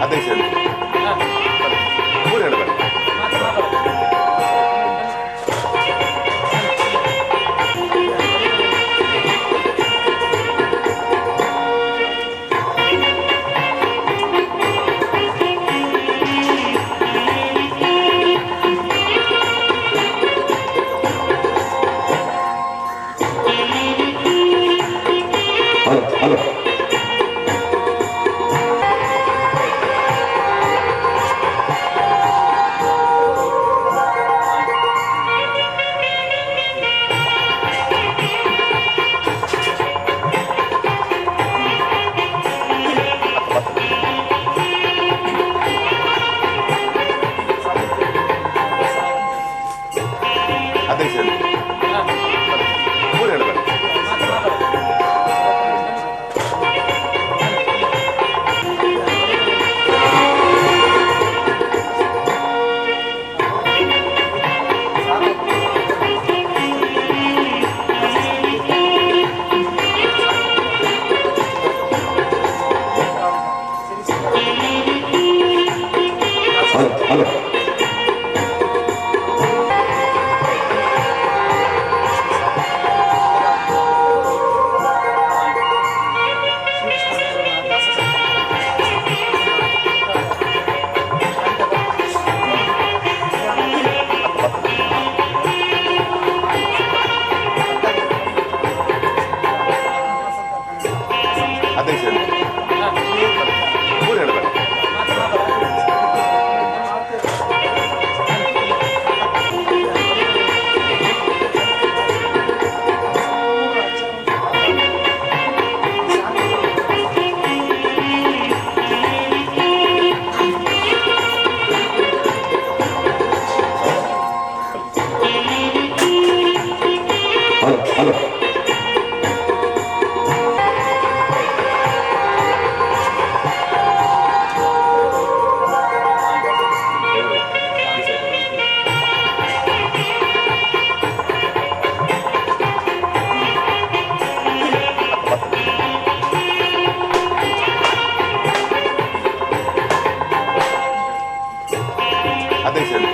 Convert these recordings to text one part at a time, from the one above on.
ಅಧ್ಯಕ್ಷರು ಮೂರು ಹೇಳ್ಬೇಕು. ಹಲೋ ಅಧ್ಯಕ್ಷರು ಮೂರು ಹೇಳ್ಬೇಕು. ಹಲೋ ಅಧ್ಯಕ್ಷರು ಮೂರು ಹೇಳ್ಬೇಕು. ಹಲೋ ಅಧ್ಯಕ್ಷರು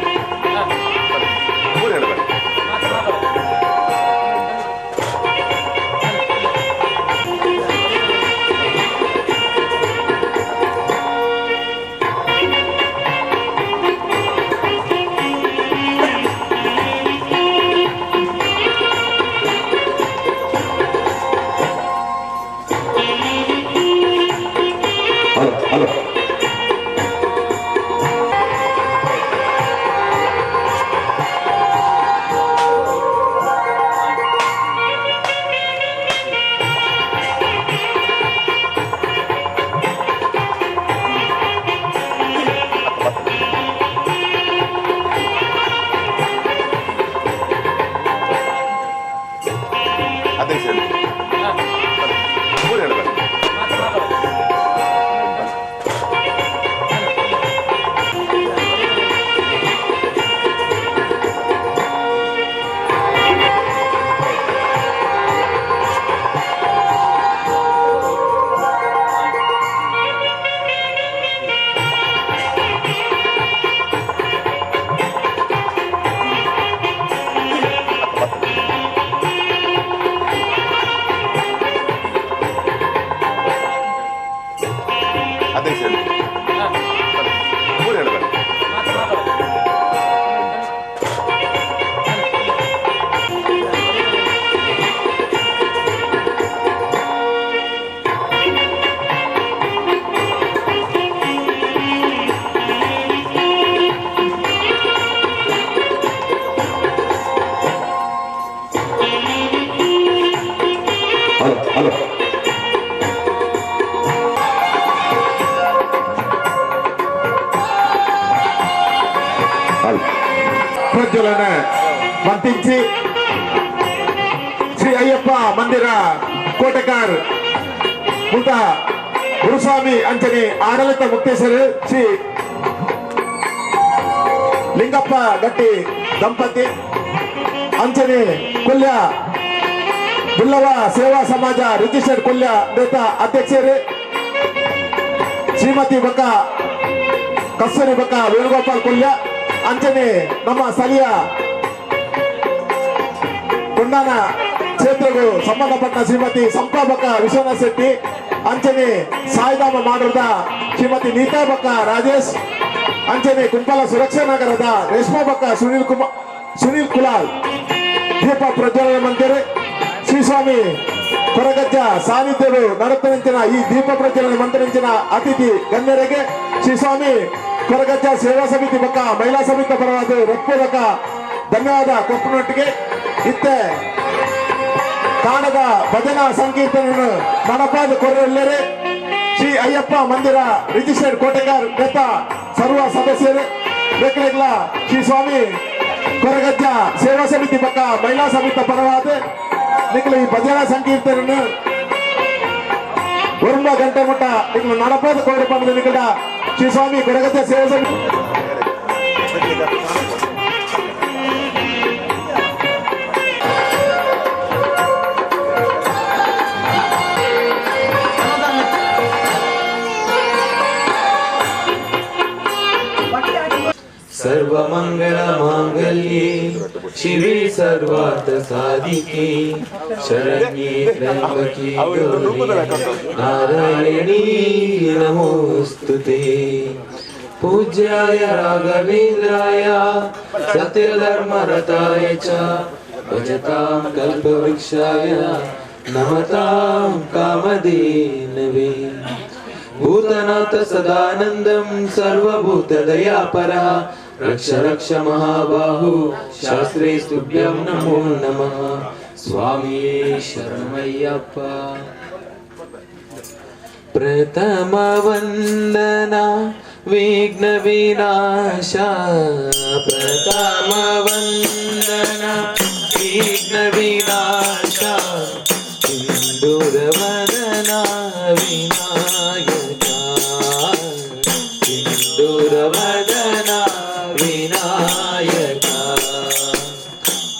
ಮೂರು ಹೇಳ್ಬೇಕು. ಹಲೋ ಅಧ್ಯಕ್ಷರು ಮೂರು ಹೇಳ್ಬೇಕು. ಅಧ್ಯಕ್ಷರು ಮೂರು ಹೇಳ್ಬೇಕು. ಹಲೋ ಪ್ರಜ್ವಲನ ಮಂತಿಂಚಿ ಶ್ರೀ ಅಯ್ಯಪ್ಪ ಮಂದಿರ ಕೋಟೆಕಾರ್ ಮುಲ್ತ ಗುರುಸ್ವಾಮಿ ಅಂಚನೆ ಆಡಳಿತ ಮುಕ್ತೇಶ್ವರ ಶ್ರೀ ಲಿಂಗಪ್ಪ ಗಟ್ಟಿ ದಂಪತಿ ಅಂಚನೆ ಕೊಲ್ಯ ಬಿಲ್ಲವ ಸೇವಾ ಸಮಾಜ ರಿಜಿಸ್ಟರ್ಡ್ ಕೊಲ್ಯ ನೇತ ಅಧ್ಯಕ್ಷರು ಶ್ರೀಮತಿ ಬಕ್ಕ ಕಸ್ತೂರಿ ಬಕ್ಕ ವೇಣುಗೋಪಾಲ್ ಕೊಲ್ಯ ಅಂಚನೆ ನಮ್ಮ ಸ್ಥಳೀಯ ಕೊಂಡಾನ ಕ್ಷೇತ್ರಕ್ಕೂ ಸಂಬಂಧಪಟ್ಟ ಶ್ರೀಮತಿ ಸಂಪಾ ಬಕ್ಕ ವಿಶ್ವನಾಥ್ ಶೆಟ್ಟಿ ಅಂಚನೆ ಸಾಯಿಧಾಮ ಮಾಡರದ ಶ್ರೀಮತಿ ನೀತಾ ಬಕ್ಕ ರಾಜೇಶ್ ಅಂಚನೆ ಕುಂಪಲ ಸುರಕ್ಷಾ ನಗರದ ರೇಷ್ಮಾ ಬಕ್ಕ ಸುನೀಲ್ ಕುಲಾಲ್ ದೀಪ ಪ್ರಜ್ವಲನ ಮಂದಿರ ಶ್ರೀ ಸ್ವಾಮಿ ಕೊರಗಜ್ಜ ಸಾನ್ನಿಧ್ಯರು ನಡತನಿಂಚಿನ ಈ ದೀಪ ಪ್ರಜ್ವಲನ ಮಂತ್ರಿಂಚಿನ ಅತಿಥಿ ಗಣ್ಯರಿಗೆ ಶ್ರೀ ಸ್ವಾಮಿ ಕೊರಗಜ್ಜ ಸೇವಾ ಸಮಿತಿ ಬಕ್ಕ ಮಹಿಳಾ ಸಮಿತಿ ಪರವಾದ ರೊಪ್ಪದಕ ಧನ್ಯವಾದ ಕೊಪ್ಪನೊಟ್ಟಿಗೆ ಇತ್ತೆ ಕಾಣದ ಭಜನಾ ಸಂಕೀರ್ತನ ಮಣಪಾದ ಕೊರೆಯಲ್ಲರೆ ಶ್ರೀ ಅಯ್ಯಪ್ಪ ಮಂದಿರ ರಿಜಿಸ್ಟರ್ಡ್ ಕೋಟೆಗಾರ್ ಬೆತ್ತ ಸರ್ವ ಸದಸ್ಯರು ಬೇಕಲೆಗ್ಲ ಶ್ರೀ ಸ್ವಾಮಿ ಕೊರಗಜ್ಜ ಸೇವಾ ಸಮಿತಿ ಪಕ್ಕ ಮಹಿಳಾ ಸಮಿತಿ ಪರವಾದ ನಿಖಲ ಈ ಭಜನಾ ಸಂಕೀರ್ತನ 1 ಗಂಟೆ ಮಟ್ಟ ನಿಖಲ ನಡಪಾದ ಕೋಟೆ ಪಂಡ ನಿಕಟ ಶ್ರೀ ಸ್ವಾಮಿ ಕೊರಗಜ್ಜ ಸೇವಾ ಸಮಿತಿ सर्वमंगल मांगल्ये शिवे सर्वार्थ साधिके शरण्ये त्र्यंबके गौरी नारायणी नमोस्तुते पूज्याय राघवेन्द्राय सत्यधर्मरताय च भजतां कल्पवृक्षाय नमतां कामधेनवे भूतनाथ सदानन्दं सर्वभूतदयापरः रक्ष रक्ष महाबाहु शास्त्रे स्तुभ्यं नमो नमः स्वामी शरणमय्यप्पा प्रथम वंदना विघ्न विनाशा प्रथम वंदना विघ्न विनाशा सिंदूरवदना विनायका सिंदूरवदना विनायका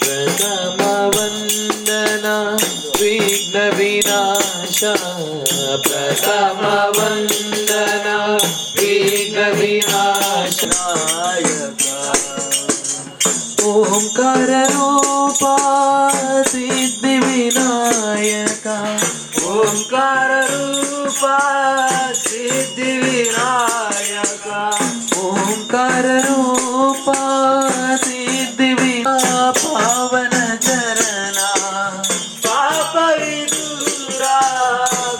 प्रथम वंदना विघ्न विनाशा प्रथम वंदना विघ्न विनाशनायका ओंकार रूपा सिद्धि विनायका ओंकार रूपा सिद्धि विनायका ओंकार रूपा सिद्धि विनायका पावन चरणा पाप विदूरा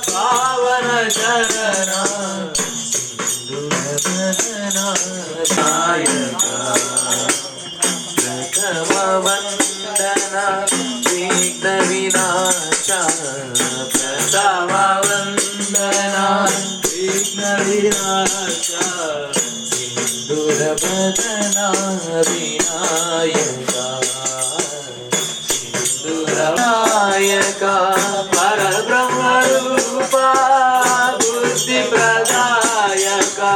पावन चरणा सिंधुवदना नायका प्रथम वंदना विघ्न विनाशा प्रथम वंदना विघ्न विनाशा सिंधुरवदना विनायका सिंधुरनायका परब्रह्म रूपा बुद्धि प्रदायका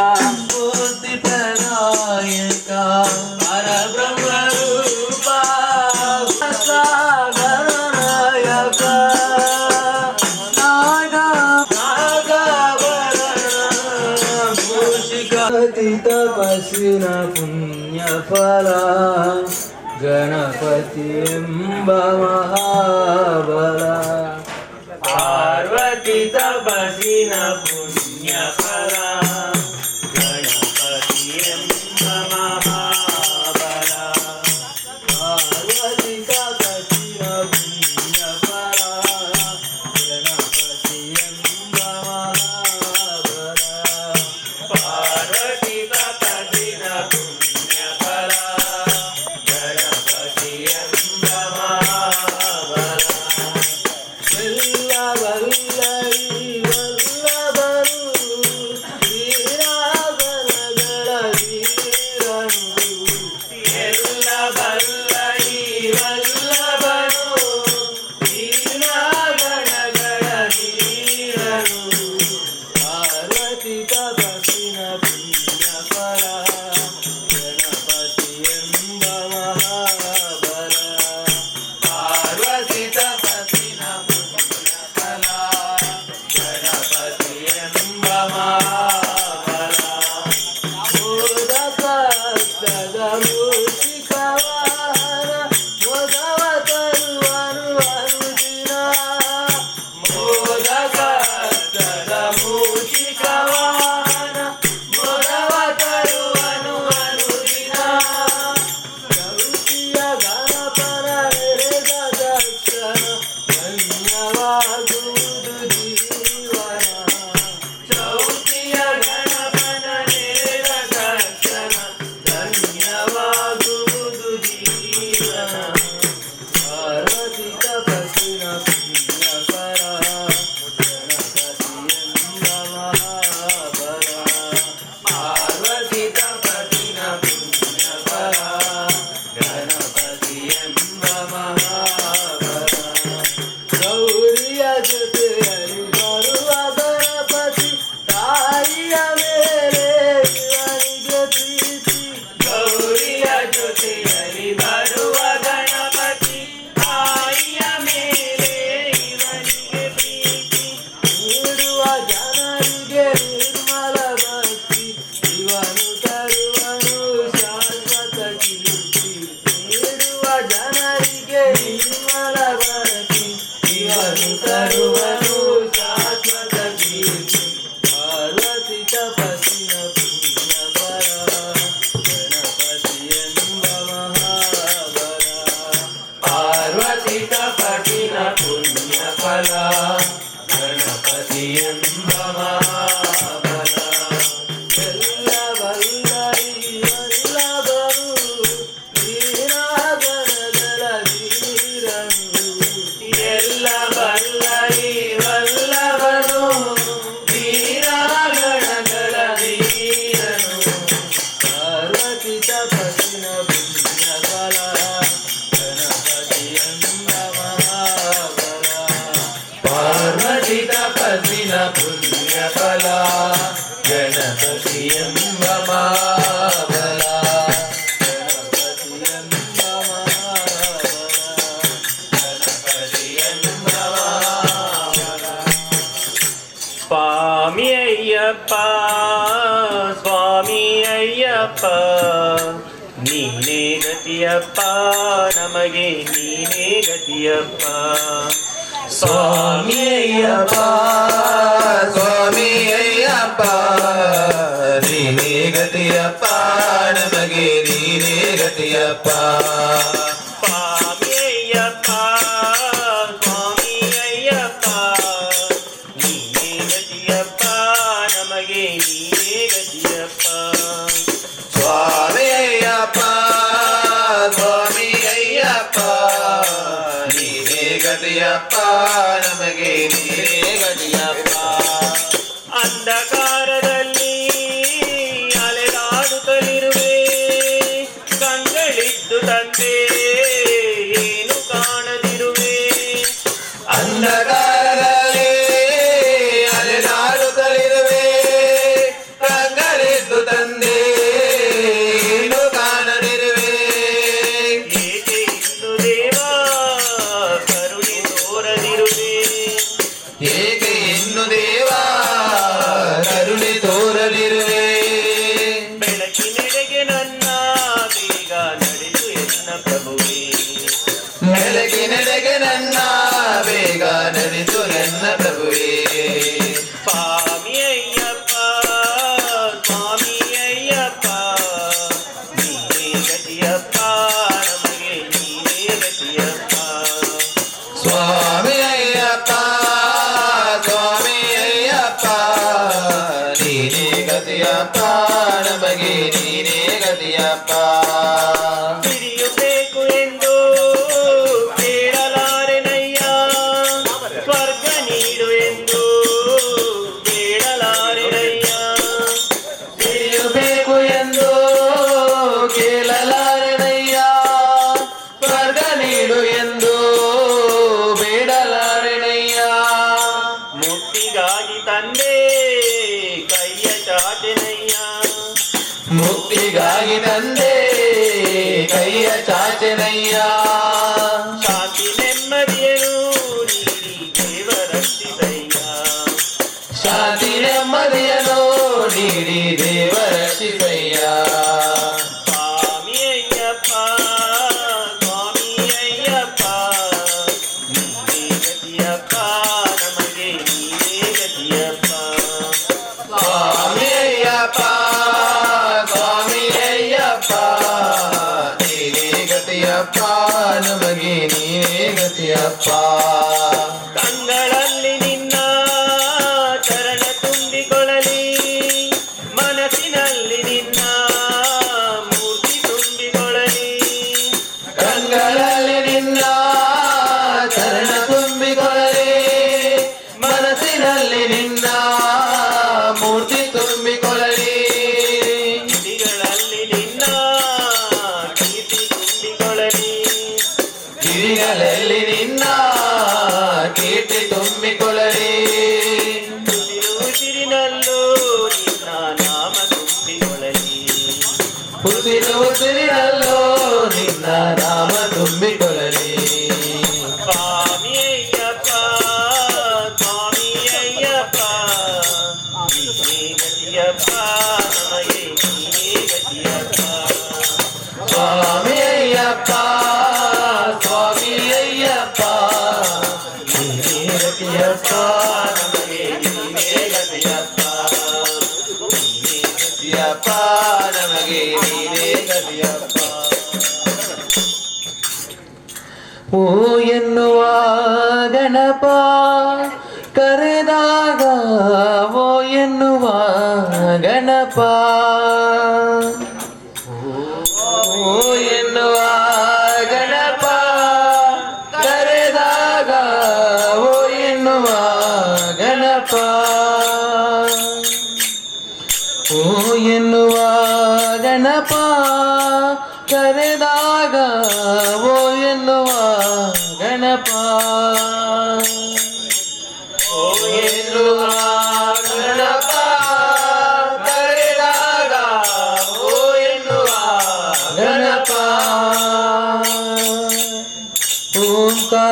बुद्धि प्रदायका परब्रह्म रूपा सागरनायका तपस्विन पुण्यफला गणपति एंब महाबला पार्वती तपस्विन पुण्यफला गणपति एंब महाबला पार्वती तपस्विन पुण्यफला गणपति एंब महाबला पार्वती तपस्विन पुण्यफला गणपति एंब महाबला वल्लभ वल्लभी वल्लभ ಎಂಬ ಮಾಬಲ ಗಣಪತಿ ಎಂಬ ಮಾಬಲ ಗಣಪತಿ ಎಂಬ ಮಾಬಲ ಸ್ವಾಮಿ ಅಯ್ಯಪ್ಪ ಸ್ವಾಮಿ ಅಯ್ಯಪ್ಪ ನೀನೇ ಗತಿಯಪ್ಪ ನಮಗೆ ನೀನೇ ಗತಿಯಪ್ಪ ಸ್ವಾಮಿ ಅಯ್ಯಪ್ಪ ಸ್ವಾಮಿ ಅಯ್ಯಪ್ಪ ನೀನೇ ಗತಿಯಪ್ಪ ನಮಗೆ ನೀನೇ ಗತಿಯಪ್ಪ ಸ್ವಾಮಿ ಅಯ್ಯಪ್ಪ ಸ್ವಾಮಿ ಅಯ್ಯಪ್ಪ ನೀನೇ ಗತಿಯಪ್ಪ ನಮಗೆ ನೀನೇ ಗತಿಯಪ್ಪ ಸ್ವಾಮಿ ಅಯ್ಯಪ್ಪ ಸ್ವಾಮಿ ಅಯ್ಯಪ್ಪ ನೀನೇ ಗತಿಯಪ್ಪ ನಮಗೆ ನೀನೇ ಗತಿಯಪ್ಪ ಅಂಧಕಾರದಲ್ಲಿ ಅಲೆದಾಡುತ್ತಲಿರುವೆ ಕಂಗಳಿದ್ದು ತಂದೆ ಏನು ಕಾಣದಿರುವೆ ಅಂಧಕಾರದಲ್ಲಿ ಅಲೆದಾಡುತ್ತಲಿರುವೆ ಕಂಗಳಿದ್ದು ತಂದೆ ಏನು ಕಾಣದಿರುವೆ ಏಕೆ ಇನ್ನು ದೇವಾ ಕರುಣೆ ತೋರದಿರುವೆ ಏಕೆ ಇನ್ನು ದೇವಾ ಕರುಣೆ ತೋರದಿರುವೆ ಬೆಳಕಿನೆಡೆಗೆ ನನ್ನ ಬೇಗ ನಡೆದು ಎನ್ನ ಪ್ರಭುವೇ ಬೆಳಗಿನೆಡೆಗೆ ನನ್ನ ಬೇಗ ನಡೆದು ನನ್ನ ಪ್ರಭುವೇ ಸ್ವಾಮಿ ಅಯ್ಯಪ್ಪ ಸ್ವಾಮಿ ಅಯ್ಯಪ್ಪ ನೀನೇ ಗತಿಯಪ್ಪ ನಮಗೆ ನೀನೇ ಗತಿಯಪ್ಪ ಸ್ವಾಮಿ ಅಯ್ಯಪ್ಪ ಸ್ವಾಮಿ ಅಯ್ಯಪ್ಪ ನೀನೇ ಗತಿಯಪ್ಪ ನಮಗೆ ನೀನೇ ಗತಿಯಪ್ಪ ಹಿಡಿಯಬೇಕು ಎಂದು ಕೇಳಲಾರೆನಯ್ಯ ಸ್ವರ್ಗ ನೀಡು ಎಂದು ಕೇಳಲಾರೆನಯ್ಯ ತಿಳಿಯಬೇಕು ಎಂದು ಕೇಳಲಾರೆನಯ್ಯ ಸ್ವರ್ಗ ನೀಡು ಎಂದು ಬೇಡಲಾರೆನಯ್ಯ ಮುಕ್ತಿಗಾಗಿ ತಂದೆ ಕೈಯ ಚಾಚೆನಯ್ಯ ಮುಕ್ತಿಗಾಗಿ ತಂದೆ ಕೈಯ ಚಾಚೆನಯ್ಯ ಶಾಂತಿ ನೆಮ್ಮದಿಯನು ನೀಡಿ ದೇವರಕ್ಷಿಸಯ್ಯ ಶಾಂತಿ ನೆಮ್ಮದಿಯನು ನೀಡಿ ದೇವ ರಕ್ಷಿಸಯ್ಯ ಸ್ವಾಮಿ ಅಯ್ಯಪ್ಪ ಸ್ವಾಮಿ ಅಯ್ಯಪ್ಪ ನೀನೇ ಗತಿಯಪ್ಪ ನಮಗೆ ನೀನೇ ಗತಿಯಪ್ಪ ಸ್ವಾಮಿ ಅಯ್ಯಪ್ಪ ಸ್ವಾಮಿ ಅಯ್ಯಪ್ಪ ನೀನೇ ಗತಿಯಪ್ಪ ನಮಗೆ ನೀನೇ ಗತಿಯಪ್ಪ ಕಂಗಳಲ್ಲಿ ನಿನ್ನ ಚರಣ ತುಂಬಿಕೊಳ್ಳಲಿ ಮನಸ್ಸಿನಲ್ಲಿ ನಿನ್ನ ಮೂರ್ತಿ ತುಂಬಿಕೊಳ್ಳಲಿ ಕಂಗಳಲ್ಲಿ ನಿನ್ನ ಚರಣ ತುಂಬಿಕೊಳ್ಳಲಿ ಮನಸ್ಸಿನಲ್ಲಿ ನಿನ್ನ ಮೂರ್ತಿ ತುಂಬಿಕೊಳ್ಳಲಿ ಗಿರಿಗಳಲ್ಲಿ ನಿನ್ನ ಕೀರ್ತಿ ತುಂಬಿಕೊಳ್ಳಲಿ ಗಿರಿಗಳಲ್ಲಿ ನಿನ್ನ ಕೀರ್ತಿ ತುಂಬಿಕೊಳ್ಳಲಿ ಉಸಿರಿನಲ್ಲೂ ನಿನ್ನ ನಾಮ ತುಂಬಿಕೊಳ್ಳಲಿ ಉಸಿರಿನಲ್ಲೋ ನಿನ್ನ ನಾಮ ತುಂಬಿಕೊಳ್ಳಲಿ ಸ್ವಾಮಿ ಅಯ್ಯಪ್ಪ ಸ್ವಾಮಿ ಅಯ್ಯಪ್ಪ ನೀನೇ ಗತಿಯಪ್ಪ ನಮಗೆ ನೀನೇ ಗತಿಯಪ್ಪ ಸ್ವಾಮಿ ಅಯ್ಯಪ್ಪ ಸ್ವಾಮಿ ಅಯ್ಯಪ್ಪ ನೀನೇ ಗತಿಯಪ್ಪ ನಮಗೆ ನೀನೇ ಗತಿಯಪ್ಪ ನೀನೇ ಗತಿಯಪ್ಪ ನಮಗೆ ನೀನೇ ಗತಿಯಪ್ಪ ಓ ಎನ್ನುವ ಗಣಪ ಕರೆದಾಗ ಓ ಎನ್ನುವ ಗಣಪ ಓ ಎನ್ನುವ ಗಣಪ ಕರೆದಾಗ ಓ ಎನ್ನುವ ಗಣಪ ಓ ಎನ್ನುವ ಗಣಪ ಕರೆದಾಗ ಓ ಎನ್ನುವ ಗಣಪ ಓ ಎನ್ನುವ ಗಣಪ ಕರೆದಾಗ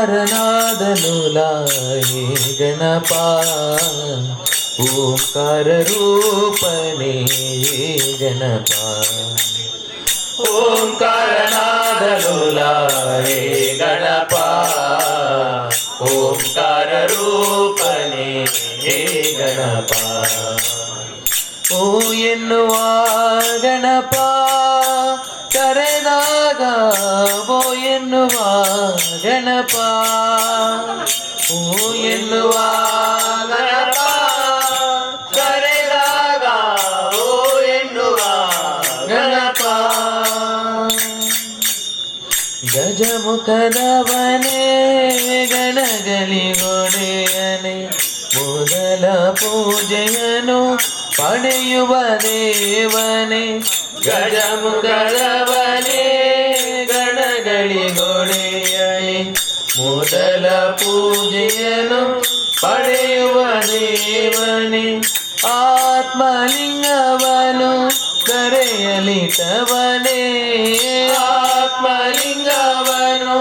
ಓಂಕಾರನಾದನು ಲಾಹೇ ಗಣಪ ಓಂಕಾರ ರೂಪನೇ ಗಣಪ ಓಂಕಾರನಾದನು ಲಾಹೇ ಗಣಪ ಓಂಕಾರ ರೂಪನೇ ಗಣಪ ಓ ಎನ್ನುವ ಗಣಪ ಕರೆದಾಗ ಓ ಎನ್ನುವ ಗಣಪ ಓ ಎನ್ನುವ ಗಣಪ ಕರೆದಾಗ ಓ ಎನ್ನುವ ಗಣಪ ಗಜಮುಖದವನೇ ಗಣಗಳಿಗೊಡೆಯನೆ ಮೊದಲ ಪೂಜೆಯನು ಪಡೆಯುವ ದೇವನೇ ಗಜಮುಖದವನೇ ಗಣಗಳಿಗೊಡೆಯನೆ ಮೊದಲ ಪೂಜೆಯನು ಪಡೆಯುವ ದೇವನೇ ಆತ್ಮಲಿಂಗವನು ಕರೆಯಲಿಟವನೇ ಆತ್ಮಲಿಂಗವನು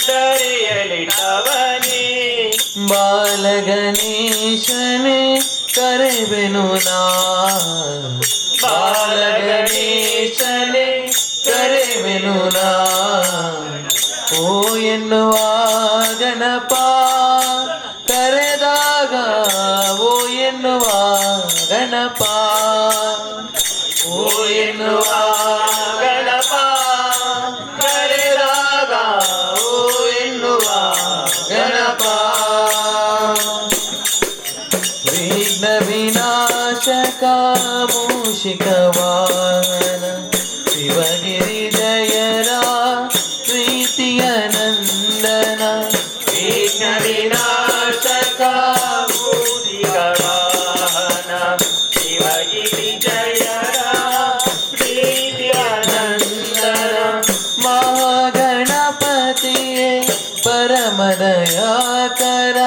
ಕರೆಯಲಿಟವನೇ ಬಾಲಗಣೇಶನೇ ಕರೆವೆನು ನಾ ಬಾಲಗಣೇಶನೇ ಕರೆವೆನು ನಾ ಓ ಎನ್ನುವ ಗಣಪ ಕರೆದಾಗ ಓ ಎನ್ನುವ ಗಣಪ ಓ ಎನ್ನುವ ಗಣಪ ಕರೆದಾಗ ಓ ಎನ್ನುವ ಗಣಪ ವಿಘ್ನ ವಿನಾಶಕ ಮೂಷಿಕ ವಾಹನ ಶಿವಗಿರಿ ಜಯರ ಪ್ರೀತಿಯ ನಂದನ ವಿಘ್ನ ವಿನಾಶಕ ಮೂಷಿಕ ವಾಹನ ಶಿವಗಿರಿ ಜಯರ ಪ್ರೀತಿಯ ನಂದನ ಮಹಾಗಣಪತಿಯೇ ಪರಮದಯಾಕರ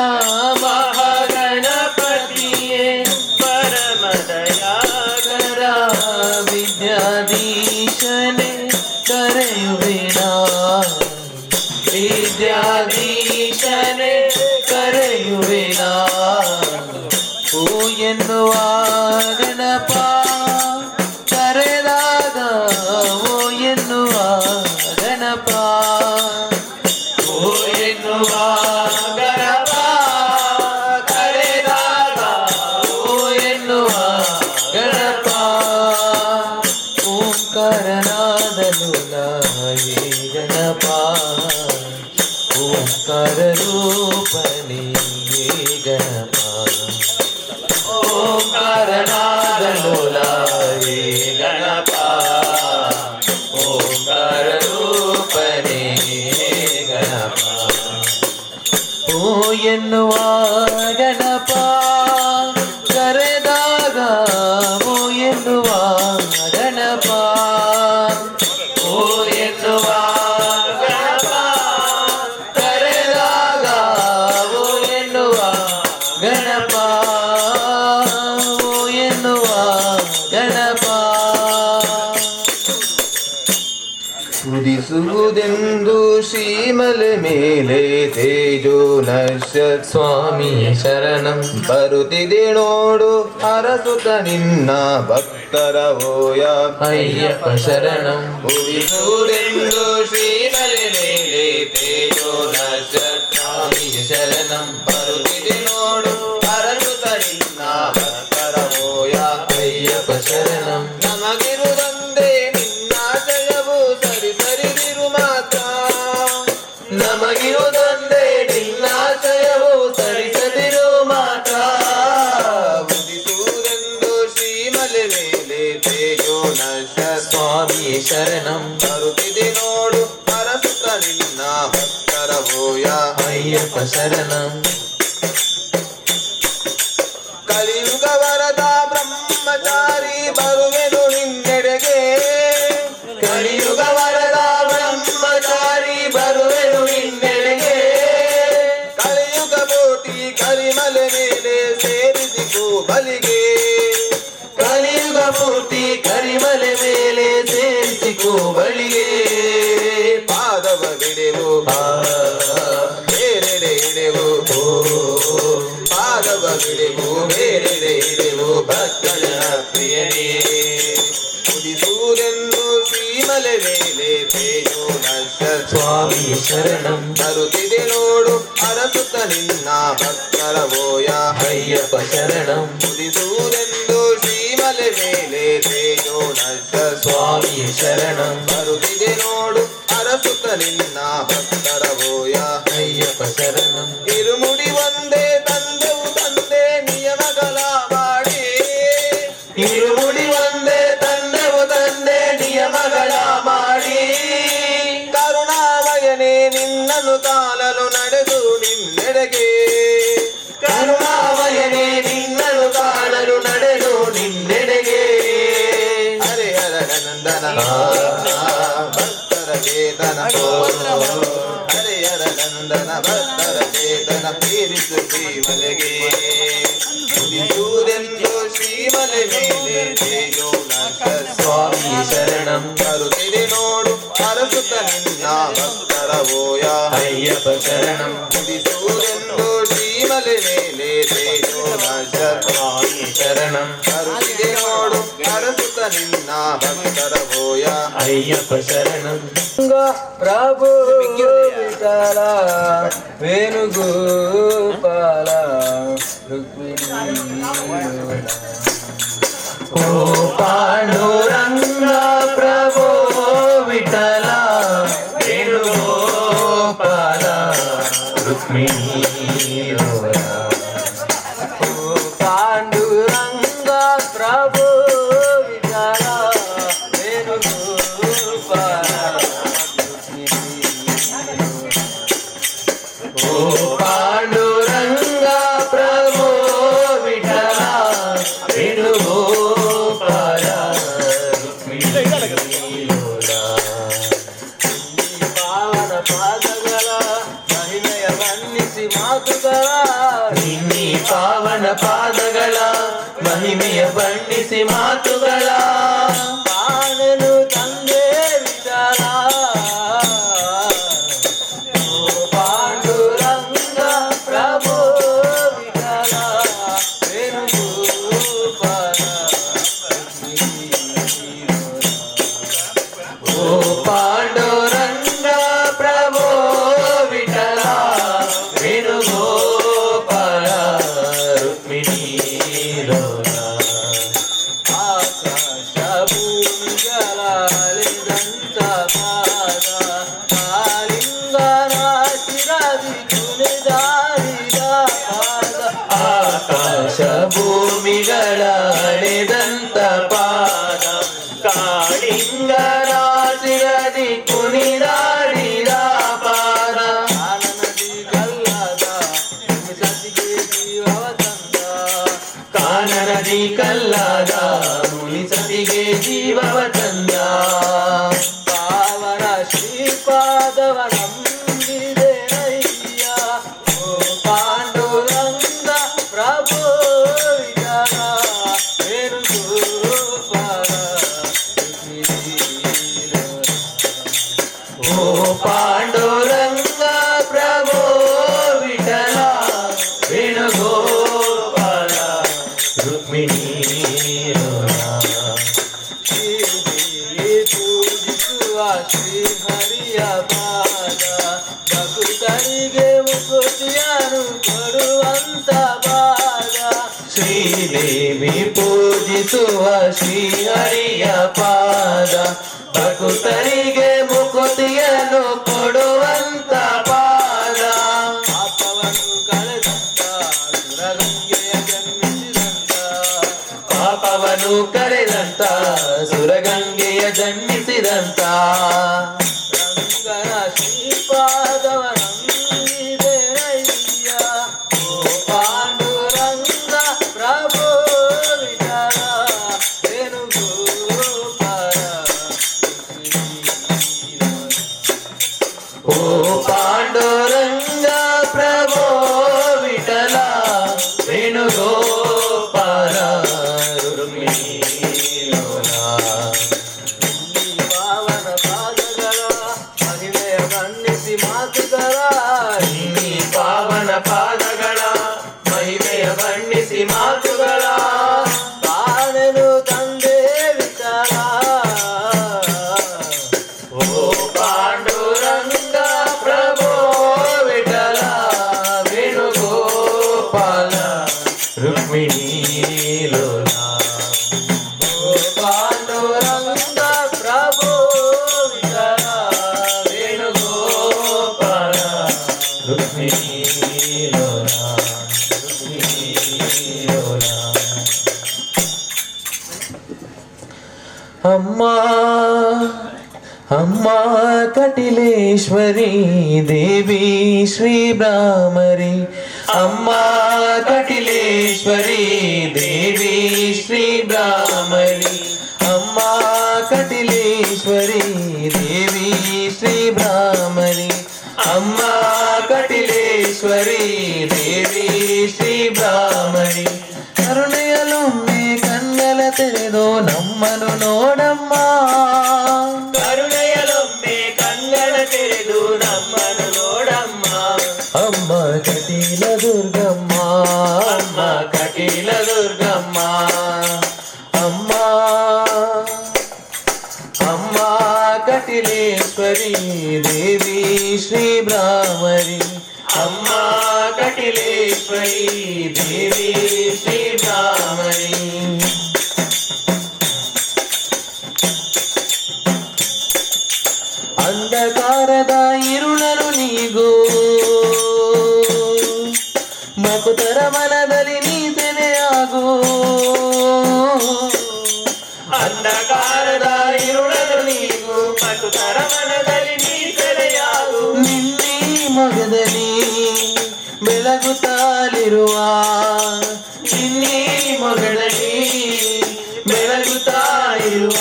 ಮಹಾಗಣಪತಿಯೇ ಪರಮದಯಾಕರ ವಿದ್ಯಾಧೀಶನೇ ಕರೆಯುವಿನ ವಿದ್ಯಾಧೀಶನೇ ಕರೆಯುವಿನ ಓ ಎನ್ನುವ ಗಣಪ ಕರೆದಾಗ ಓ ಎನ್ನುವ ಗಣಪ ಓ ಎನ್ನುವ ಗಣಪ ಕರೆದಾಗ ಓ ಎನ್ನುವ ಗಣಪ ಓಂಕಾರನಾದನು ಲಾಹೇ ಗಣಪ ಓಂಕಾರ ರೂಪನೇ ಗಣಪ ಓಂಕಾರನಾದನು ಲಾಹೇ ಗಣಪ ಓಂಕಾರ ರೂಪನೇ ಗಣಪ ಓ ಎನ್ನುವ ಗಣಪ ಕರೆದಾಗ ಓ ಎನ್ನುವ ಗಣಪ ಓ ಎನ್ನುವ ಗಣಪ ಕರೆದಾಗ ಓ ಎನ್ನುವ ಗಣಪ ಓ ಎನ್ನುವ ಗಣಪ ಉದಿಸುವುದೆಂದು ಶ್ರೀಮಲೆ ಮೇಲೆ ತೇಜೋ ನಶ್ಯ ಸ್ವಾಮಿ ಶರಣಂ ಬರುತ್ತಿದೆ ನೋಡು ಅರಸುತ ನಿನ್ನ ಭಕ್ತರ ಓಯ ಅಯ್ಯಪ್ಪ ಶರಣಂ ಉದಿಸುವುದೆಂದು ಶ್ರೀಮಲೆ ಮೇಲೆ ತೇಜೋ ನಶ್ಯ ಸ್ವಾಮಿ ಶರಣಂ ಬರುತ್ತಿದೆ ನೋಡು ಅರಸುತ ನಿನ್ನ ಭಕ್ತರ ಓಯ ಅಯ್ಯಪ್ಪ ಶರಣಂ ನಮಗಿರುವುದೊಂದೇ ನಿನ್ನಾಶಯವು ಸರಿ ಸರಿದಿರು ಮಾತ್ರ ನಮಗಿರುವುದೊಂದೇ ನಿನ್ನಾಶಯವು ಸರಿಸದಿರು ಮಾತ್ರ ಉದಿಸುವುದೆಂದು ಶ್ರೀಮಲೆ ಮೇಲೆ ತೇಜೋ ನಶ ಸ್ವಾಮಿ ಶರಣಂ ಬರುತ್ತಿದೆ ನೋಡು ಅರಸುತ್ತ ನಿನ್ನ ಭಕ್ತರ ಭೂಯ ಅಯ್ಯಪ್ಪ ಶರಣಂ ಕಲಿಯುಗ ವರದ ಬ್ರಹ್ಮಚಾರಿ ಬರುವೆನು ನಿನ್ನೆಡೆಗೆ ಕಲಿಯುಗ ವರದ ಬ್ರಹ್ಮಚಾರಿ ಬರುವೆನು ನಿನ್ನೆಡೆಗೆ ಕಲಿಯುಗ ಕೋಟಿ ಕರಿಮಲೆ ಮೇಲೆ ಸೇರಿಸಿಕೋ ಬಲಿಗೆ ಕಲಿಯುಗ ಪೂರ್ತಿ ಕರಿಮಲೆ ಮೇಲೆ ಸೇರಿಸಿಕೋ ಬಳಿಗೆ ಪಾದವ ಬಿಡೆವು ಶ್ರೀಮಲೆ ಮೇಲೆ ತೇಜೋನಸ ಸ್ವಾಮಿ ಶರಣಂ ಬರುತ್ತಿದೆ ನೋಡು ಅರಸುತ್ತ ನಿನ್ನ ಭಕ್ತರ ಓಯ ಅಯ್ಯಪ್ಪ ಶರಣಂ ಉದಿಸುವುದೆಂದು ಶ್ರೀಮಲೆ ಮೇಲೆ ತೇಜೋನಸ ಸ್ವಾಮಿ ಶರಣಂ ಬರುತ್ತಿದೆ ನೋಡು ಅರಸುತ್ತ ನಿನ್ನ ಭಕ್ತರ ಓಯ ಅಯ್ಯಪ್ಪ ಶರಣಂ ಇರುಮುಡಿ ಒಂದೇ ತಂದೆವು ತಂದೆ ನಿಯಮಗಳ ಮಾಡಿ ಇರುಮುಡಿ ಒಂದೇ ತಂದೆವು ತಂದೆ ನಿಯಮಗಳ ಮಾಡಿ ಕರುಣಾಮಯನೇ ನಿನ್ನನ್ನು ತಾಳಲು ನಡೆದು ನಿನ್ನೆಡೆಗೆ ಕರುಣಾಮಯನೇ ನಿನ್ನನ್ನು ಕಾಣಲು ನಡೆದು ನಿನ್ನೆಡೆಗೆ ಹರೆ ಹರ ನಂದನ ಭಕ್ತರ ಚೇತನ ಹರೆ ಹರ ನಂದನ ಭಕ್ತರ ಚೇತನ ಪೀರಿಸು ಶ್ರೀಮಲೆಗೆ ಉದಿಸುವುದೆಂದು ಶ್ರೀಮಲೆ ಮೇಲೆ ತೇಜೋನಸ ಸ್ವಾಮಿ ಶರಣಂ ಬರುತ್ತಿದೆ ನೋಡು ಅರಸುತ್ತ ನಿನ್ನ ಭಕ್ತರ ಓಯ ಅಯ್ಯಪ್ಪ ಶರಣಂ ಉದಿಸುವುದೆಂದು ಶ್ರೀಮಲೆ ಮೇಲೆ ತೇಜೋನಸ ಸ್ವಾಮಿ ಶರಣಂ ಬರುತ್ತಿದೆ ನೋಡು ಅರಸುತ್ತ ನಿನ್ನ ಭಕ್ತರ ಓಯ ಅಯ್ಯಪ್ಪ ಶರಣಂ ಪ್ರಭು ವಿಠಲ ವೇಣುಗೋಪಾಲ ಓ ಪಾಂಡುರಂಗ ಪ್ರಭೋ ವಿಠಲ ವೇಣುಗೋಪಾಲ ರುಕ್ಮಿಣಿ ಪಾಂಡುರಂಗ ಪ್ರಭು ವಿಠಲ ವೇಣುಗೋಪಾಲ ಓ ಪಾಂಡುರಂಗ ಪ್ರಭೋ ವಿಠಲ ವೇಣುಗೋಪಾಲ ರುಕ್ಮಿಣಿ ಪಾವನ ಪಾದಗಳ ಮಹಿಮೆಯ ಬಣ್ಣಿಸಿ ಮಾತುಗಳ ನಿನ್ನಿ ಪಾವನ ಪಾದಗಳ ಮಹಿಮೆಯ ಬಣ್ಣಿಸಿ ಮಾತುಗಳ ಕಾಣಲು ತಂದೆ ವಿಠಲ ಪಾಂಡುರಂಗ ಪ್ರಭು ವಿಠಲ ವೇಣುಗೋಪಾಲ ಓ ಪಾಂಡುರಂಗ ಪ್ರಭೋ ವಿಠಲ ವೇಣುಗೋಪಾಲ ರುಕ್ಮಿಣಿ ಆಕಾಶ ಭೂಮಿಗಳಾಳಿದಂತ ಪಾದ ಕಾಲಿಂಗನ ಶಿರದಿ ಕುಣಿದಾಡಿದ ಪಾದ ಆಕಾಶ ಭೂಮಿಗಳ ಹಳೆದಂತ ಪಾದ ಕಾಳಿಂಗನ ಶಿರದಿ ಕುಣಿದಾಡಿದ ಪಾದ ಕಾನನದಿ ಕಲ್ಲದ ಮುನಿ ಸತಿಗೆ ಜೀವವ ತಂದ ಕಾನನದಿ ಕಲ್ಲದ ಮುನಿ ಸತಿಗೆ ಜೀವವ ತಂದ ಪಾವನ ಶ್ರೀಪಾದವನಂದಿದೆ ನಯ್ಯ ಓ ಪಾಂಡುರಂಗ ಪ್ರಭು ವಿಠಲ ವೇಣುಗೋಪಾಲ ಓ ಪಾಂಡುರಂಗ ಪ್ರಭೋ ವಿಠಲ ವೇಣುಗೋಪಾಲ ರುಕ್ಮಿಣಿ ಪೂಜಿಸುವ ಶ್ರೀ ಹರಿಯ ಪಾದ ಭಕ್ತರಿಗೆ ಮುಕುತಿಯನ್ನು ಕೊಡುವಂತ ಪಾದ ಶ್ರೀದೇವಿ ಪೂಜಿಸುವ ಶ್ರೀಹರಿಯ ಪಾದ ಭಕ್ತರಿಗೆ ಮುಕುತಿಯನ್ನು ಕೊಡುವಂತ ಪಾದ ಪಾಪವನ್ನು ಕಳೆದಂತ ಸುರಗಂಗೆಯ ಜನ್ಮಿಸಿದಂತ ಪಾಪವನ್ನು ಕಳೆದಂತ ಸುರಗಂಗೆಯ ಜನ್ಮಿಸಿದಂತ ರಂಗನ ಶ್ರೀಪಾದವನಂದಿದೆ ನಯ್ಯ ಓ ಪಾಂಡುರಂಗ ಪ್ರಭು ವಿಠಲ ವೇಣುಗೋಪಾಲ ಓ ಪಾಂಡುರಂಗ ಪ್ರಭೋ ವಿಠಲ ವೇಣುಗೋಪಾಲ ರುಕ್ಮಿಣಿ ಪಾವನ ಪಾದಗಳ ಮಹಿಮೆಯ ಬಣ್ಣಿಸಿ ಮಾತುಗಳ ನಿನ್ನಿ ಪಾವನ ಪಾದಗಳ ಮಹಿಮೆಯ ಬಣ್ಣಿಸಿ ಮಾತುಗಳ ಕಾಣಲು ತಂದೆ ವಿಠಲ ಅಮ್ಮಾ ಅಮ್ಮ ಕಟಿಲೇಶ್ವರಿ ದೇವಿ ಶ್ರೀ ಬ್ರಾಹ್ಮರಿ ಅಮ್ಮ ಕಟಿಲೇಶ್ವರಿ ದೇವಿ ಶ್ರೀ ಬ್ರಾಹ್ಮರಿ ಅಮ್ಮ ಕಟಿಲೇಶ್ವರಿ ದೇವಿ ಶ್ರೀ ಬ್ರಾಹ್ಮರಿ ಅಮ್ಮ ಕಟಿಲೇಶ್ವರಿ ದೇವಿ ಶ್ರೀ ಬ್ರಾಹ್ಮರಿ ಕರುಣೆಯಲೊಮ್ಮೆ ಕಣ್ಣಲ ತೆರೆದು ನಮ್ಮನು ನೋಡಮ್ಮ ಕರುಣೆಯಲೊಮ್ಮೆ ಕನ್ನಡ ತೆರೆದು ನಮ್ಮನ್ನು ನೋಡಮ್ಮ ಅಮ್ಮ ಕಟೀಲ ದುರ್ಗಮ್ಮ ಅಮ್ಮ ಕಟೀಲ ದುರ್ಗಮ್ಮ ಅಮ್ಮ ಅಮ್ಮ ಕಟಿಲೇಶ್ವರಿ ದೇವಿ ಶ್ರೀ ಬ್ರಾಹ್ಮರಿ ಅಮ್ಮ ಕಟಿಲೇಶ್ವರಿ ದೇವಿ ಶ್ರೀ ಬ್ರಾಹ್ಮರಿ ಅಂಧಕಾರದ ಇರುಳನು ನೀಗು ಮಕುತರ ಮನದಲ್ಲಿ ನೀ ಸೆನೆಯಾಗು ಅಂಧಕಾರದ ಇರುಳನು ನೀಗು ಮಕುತರ ಮನದಲ್ಲಿ ನೀ ಸೆರೆಯಾಗು ನಿನ್ನೆ ಮೊಗದಲ್ಲಿ ಬೆಳಗುತ್ತಾಲಿರುವ ನಿನ್ನೆ ಮೊಗದಲ್ಲಿ ಬೆಳಗುತ್ತಾ ಇರುವ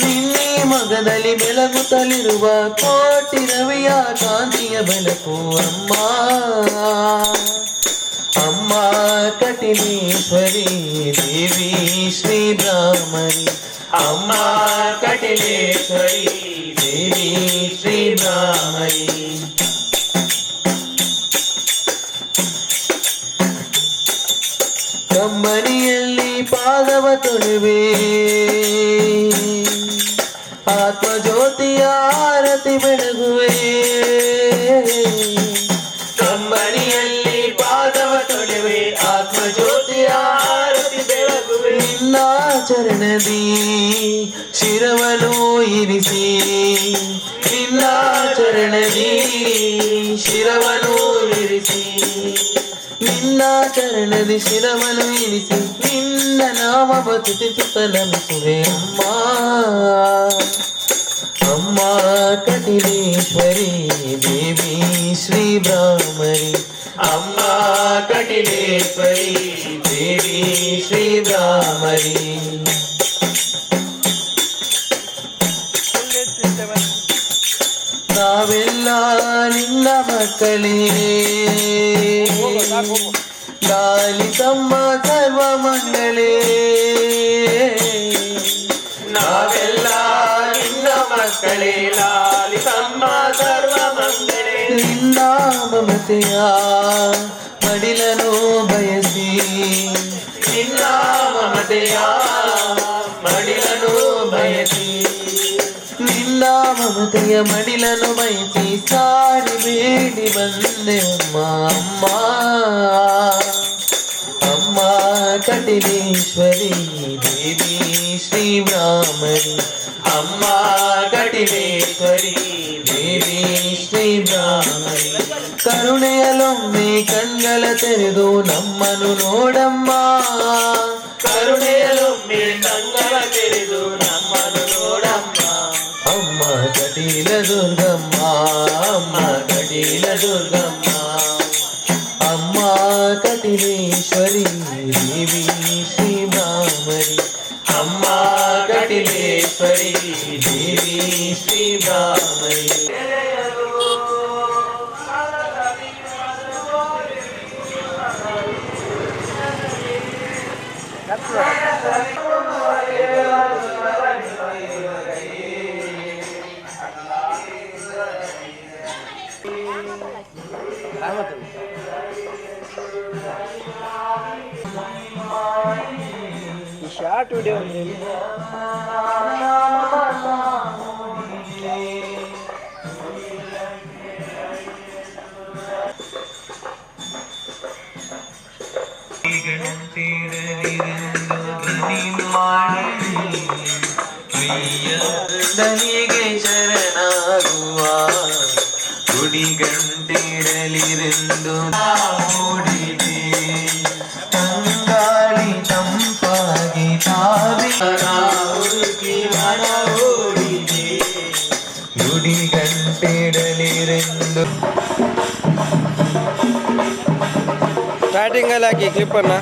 ನಿನ್ನೆ ಮೊಗದಲ್ಲಿ ಬೆಳಗುತ್ತಲಿರುವ ಕೋಟಿ ರವಿಯ ಕಾಂತಿಯ ಬೆಳಕು ಅಮ್ಮ ಅಮ್ಮ ಕಟಿಲೇಶ್ವರಿ ದೇವಿ ಶ್ರೀ ಬ್ರಾಹ್ಮರಿ ಅಮ್ಮ ಕಟಿಲೇಶ್ವರಿ ದೇವಿ ಶ್ರೀ ಬ್ರಾಹ್ಮರಿ ಕಮ್ಮನಿಯಲ್ಲಿ ಪಾದವ ತೊಳುವೆ ಆತ್ಮಜ್ಯೋತಿಯ ಆರತಿ ಬೆಳಗುವೆ ಕಂಬನಿಯಲ್ಲಿ ಪಾದವ ತೊಳೆವೆ ಆತ್ಮಜ್ಯೋತಿಯ ಆರತಿ ಬೆಳಗುವೆ ನಿನ್ನ ಚರಣದಿ ಶಿರವನು ಇರಿಸಿ ನಿನ್ನ ಚರಣದಿ ಶಿರವನು ಇರಿಸಿ ನಿನ್ನ ಚರಣದಿ ಶಿರವನು ಇರಿಸಿ ನಿನ್ನ ನಾಮ ತುತಿಸುತ್ತ ನಮಿಸುವೆ ಅಮ್ಮ ಅಮ್ಮ ಕಟಿಲೇಶ್ವರಿ ದೇವಿ ಶ್ರೀ ಬ್ರಾಹ್ಮರಿ ಅಮ್ಮ ಕಟಿಲೇಶ್ವರಿ ದೇವಿ ಶ್ರೀ ಬ್ರಾಹ್ಮರಿ ನಾವೆಲ್ಲ ನಿನ್ನ ಮಕ್ಕಳೇ ಲಾಲಿಸಮ್ಮ ಸರ್ವ ಮಂಗಳೇ ನಾವೆಲ್ಲ ನಿನ್ನ ಮಕ್ಕಳೇ ಲಾಲಿಸಮ್ಮ ಸರ್ವ ಮಂಗಳೇ ನಿನ್ನ ಮಮತೆಯ ಮಡಿಲನು ಬಯಸಿ ನಿನ್ನ ಮಮತೆಯ ಮಡಿಲನು ಬಯಸಿ ನಿನ್ನ ಮಮತೆಯ ಮಡಿಲನು ಬಯಸಿ ಸಾಡಿ ಬೇಡಿ ಬಂದೆ ಅಮ್ಮ ಅಮ್ಮ ಅಮ್ಮ ಕಟಿಲೇಶ್ವರಿ ದೇವಿ ಶ್ರೀ ಬ್ರಾಹ್ಮರಿ ಅಮ್ಮ ಕಟಿಲೇಶ್ವರಿ ದೇವಿ ಶ್ರೀ ಬ್ರಾಹ್ಮರಿ ಕರುಣೆಯಲೊಮ್ಮೆ ಕಣ್ಗಳ ತೆರೆದು ನಮ್ಮನು ನೋಡಮ್ಮ ಕರುಣೆಯಲೊಮ್ಮೆ ಕಂಗಳ ತೆರೆದು ನಮ್ಮನ್ನು ನೋಡಮ್ಮ ಅಮ್ಮ ಕಟೀಲ ದುರ್ಗಮ್ಮ ಅಮ್ಮ ಕಟೀಲ ದುರ್ಗಮ್ಮ ಅಮ್ಮ ಕಟಿಲೇಶ್ವರಿ ದೇವಿ ಶ್ರೀ ಬ್ರಾಹ್ಮರಿ ಅಮ್ಮ ಕಟಿಲೇಶ್ವರಿ ದೇವಿ ಶ್ರೀ ಬ್ರಾಹ್ಮರಿ ಶಾರ್ಟ್ ವಿಡಿಯೋ ದನಿಗೆ ಶರಣಾಗುವ ಗುಡಿಗಂಟಿಡಲಿರೆಂದು ಮೂಡಿದೆ ತಂಗಾಳಿ ತಂಪಾಗಿ ತಾವಿ రెండు ಸ್ಟಾರ್ಟಿಂಗ್ ಅಲ್ಲಿ ಹಾಕಿ ಕ್ಲಿಪ್ ಅನ್ನ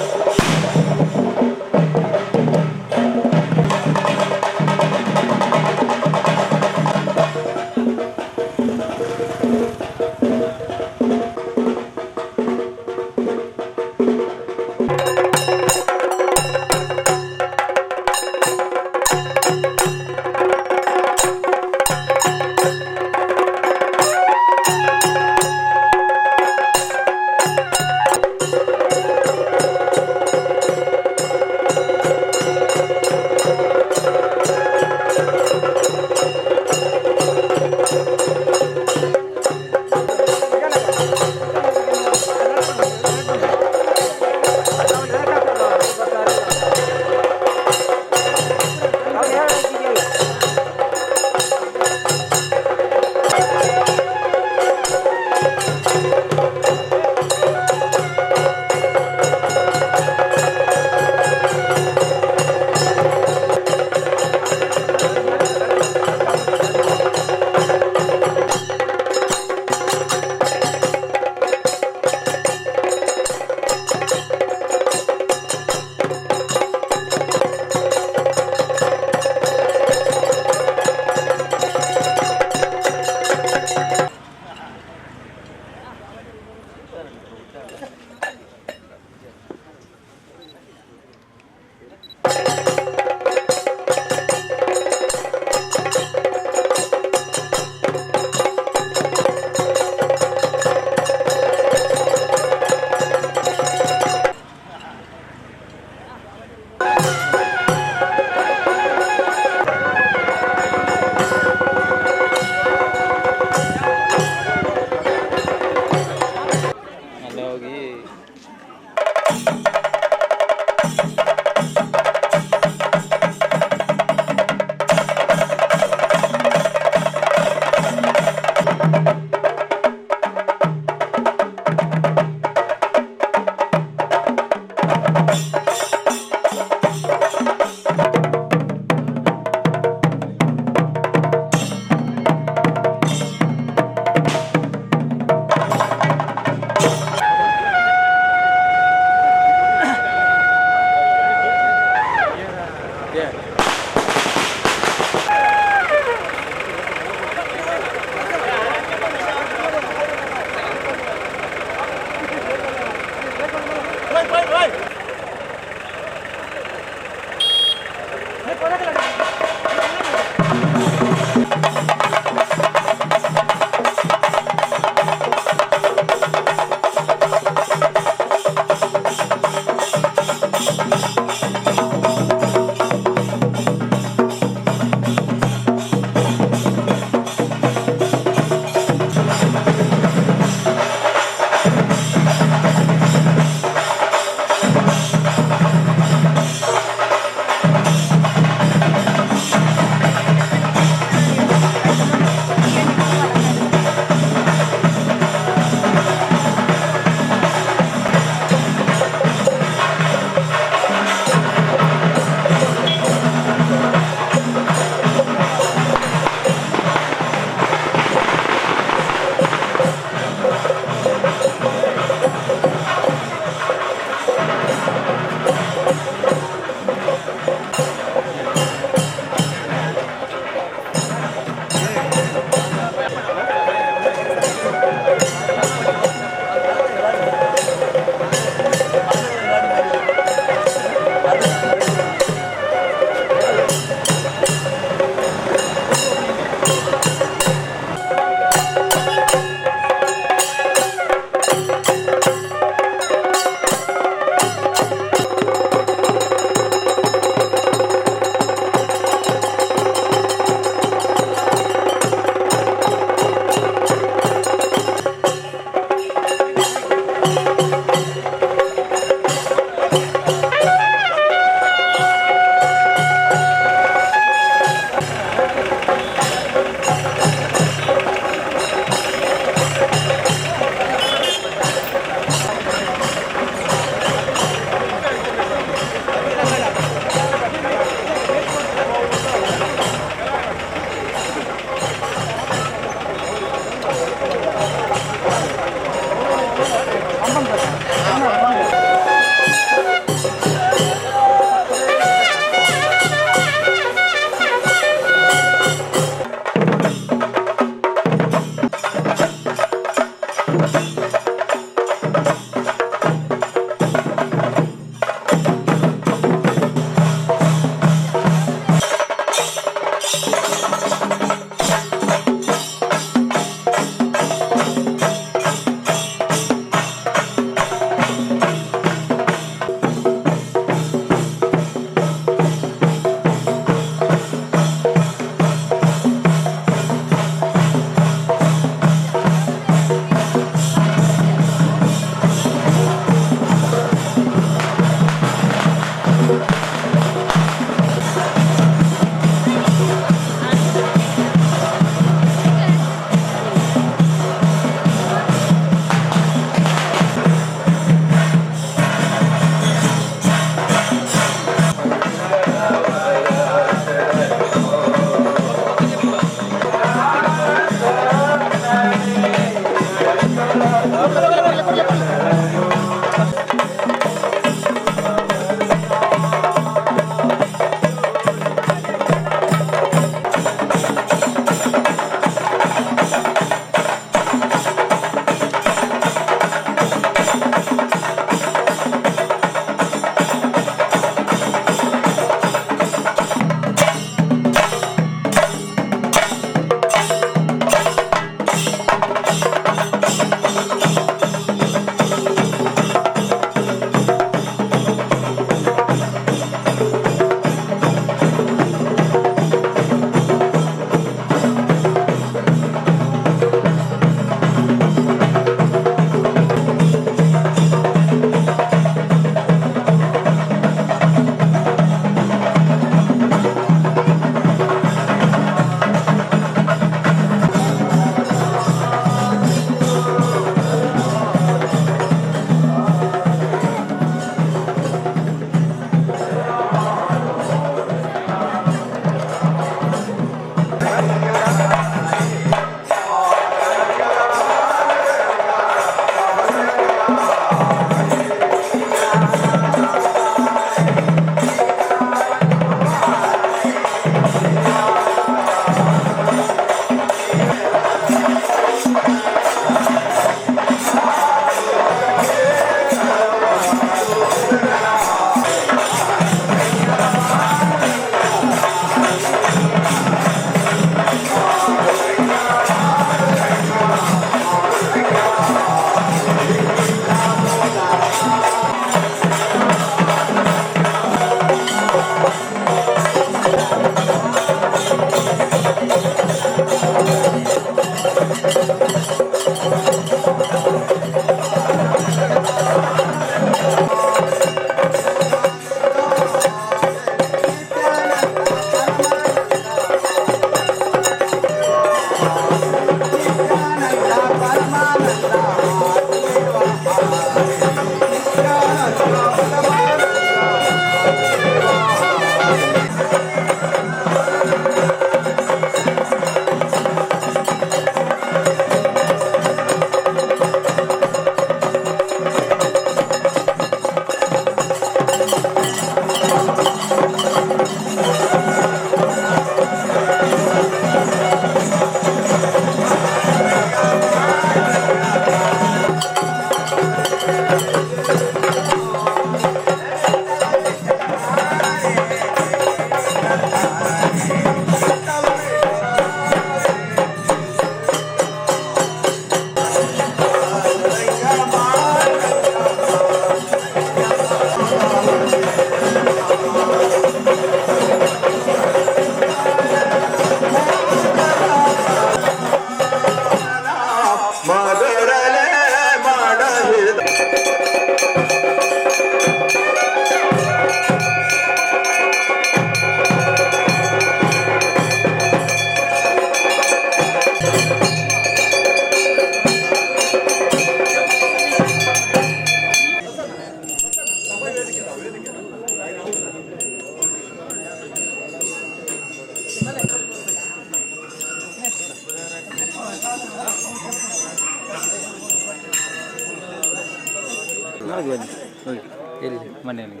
ಒಳಗೆ ಬನ್ನಿ ಹೋಗಿ ಎಲ್ಲಿ ಮನೆಯಲ್ಲಿ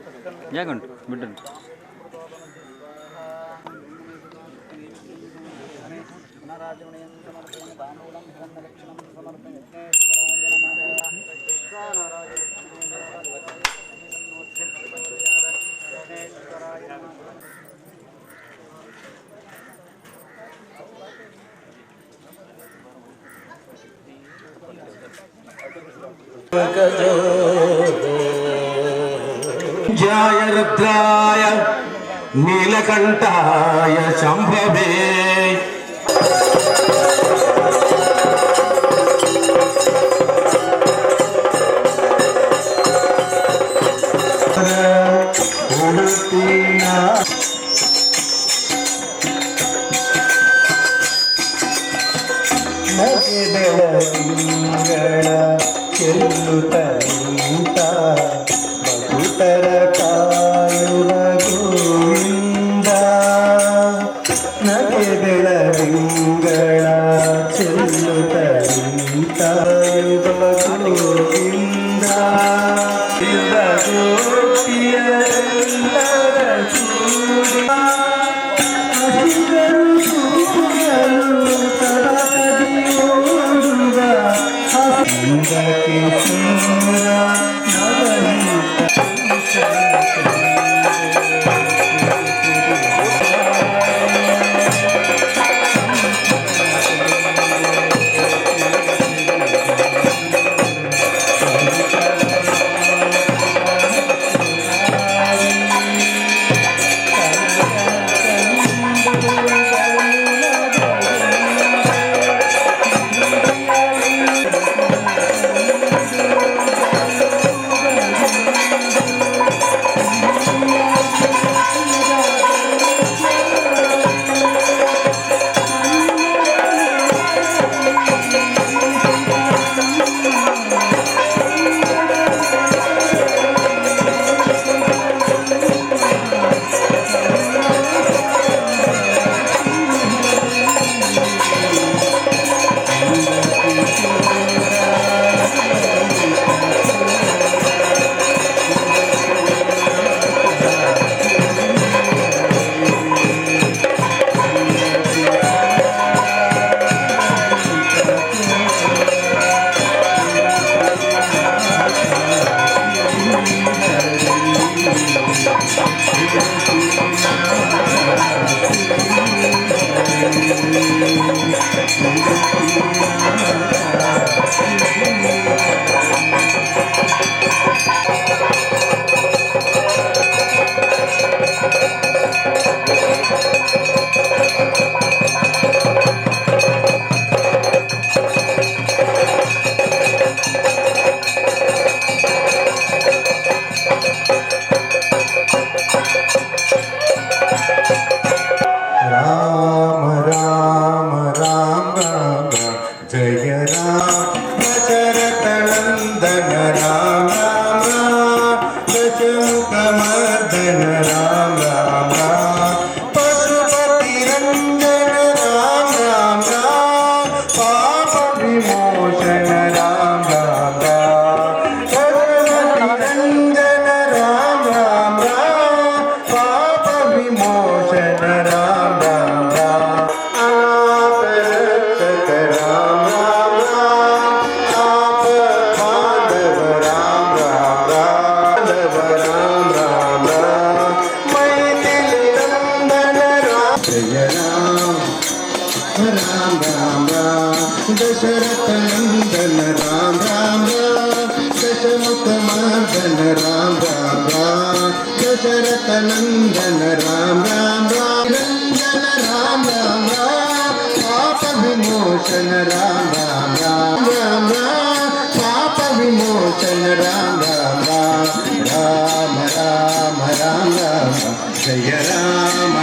ಜಾಗ ಉಂಟು ಬಿಟ್ಟುಂಟು. जाय रुद्राय नीलकण्ठाय शम्भवे ಚೆಲ್ಲುತ್ತ ಭಕ್ತರ ಕಾಯುವ ಗೋವಿಂದ ನಗೆ ಬೆಳದಿಂಗಳ ಚೆಲ್ಲುತ್ತ ಗೋವಿಂದ ಯುವ ಗೋಪಿಯರೆಲ್ಲರ ಕೂಡಿ ಹಸಿರು ಸೂರ್ಯನು ತಡದಿ ಓಡುವ ಹಸಿಂದಕ್ಕೆ ಸೂರ दशरथ नंदन राम राम राम दशमुख मर्दन राम राम राम दशरथ नंदन राम राम राम नंदन राम राम राम पाप विमोचन राम राम राम राम राम पाप विमोचन राम राम राम राम राम राम राम जय राम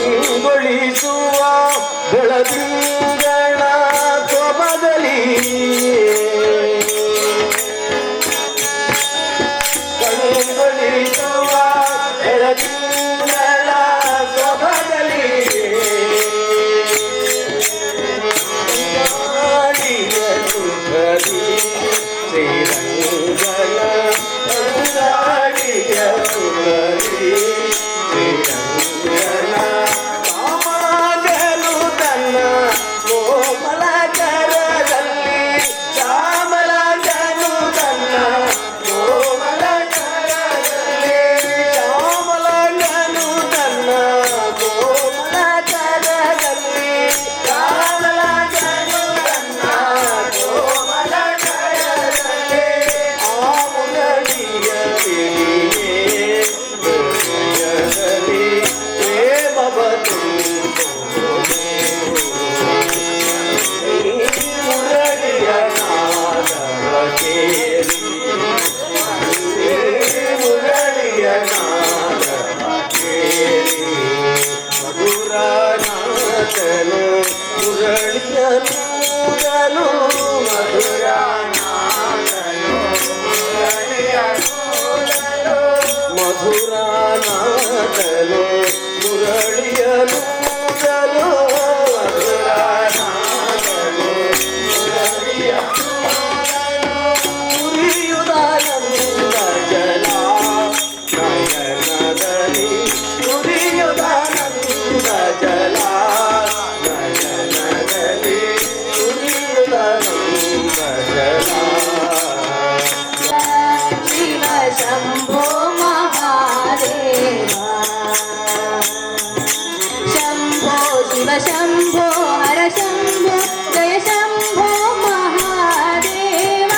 ಕಂಗೊಳಿಸುವ ಬೆಳದಿಂಗಳ ಕೊಬದಲ್ಲಿ ಕಂಗೊಳಿಸುವ ಬೆಳದಿಂಗಳ ಕೊಬದಲ್ಲಿ ಗಾಳಿಯ ಸುಖದಿ ಶ್ರೀರಂಗನ ಗಾಳಿಯ ಸುಖದಿ ಶ್ರೀರಂಗನ ಕಾಮರಾಜನು ತನ್ನ ಕೋಮಲ ಕರದಲ್ಲಿ ಶ್ಯಾಮರಾಜನು ತನ್ನ ಕೋಮಲ ಕರದಲ್ಲಿ ಶ್ಯಾಮರಾಜನು ತನ್ನ ಕೋಮಲ ಕರದಲ್ಲಿ ಶ್ಯಾಮರಾಜನು ತನ್ನ ಕೋಮಲ ಕರದಲ್ಲಿ ಆ ಮುರಳಿಯ ಬಿಳಿಯೇ ಹೃದಯದಲ್ಲಿ ಪ್ರೇಮವ ಮುರಳಿಯ ನಾದವ ಕೇಳಿ ಮುರಳಿಯ ನಾದವ ಕೇಳಿ ಮಧುರನಾಥನು ಮುರಳಿಯ ನೂದನು ಮಧುರನಾಥನು ಮುರಳಿಯ ನೂದನು ಮಧುರನಾಥನು ಮುರಳಿಯ ನೂದನು ಮಧುರನಾಥನು ಮುರಳಿಯ ನೂದನು ಕುರಿಯುದಾನಂದ ಜಲ ನಯನದಲ್ಲಿ ಕುರಿಯುದಾನಂದ ಜಲ ನಯನದಲ್ಲಿ ಕುರಿಯುದಾನಂದ ಜಲ ಶಿವ ಶಂಭೋ ಮಹಾದೇವ ಶಂಭೋ ಶಿವ ಶಂಭೋ ಹರ ಶಂಭೋ ಜಯ ಶಂಭೋ ಮಹಾದೇವ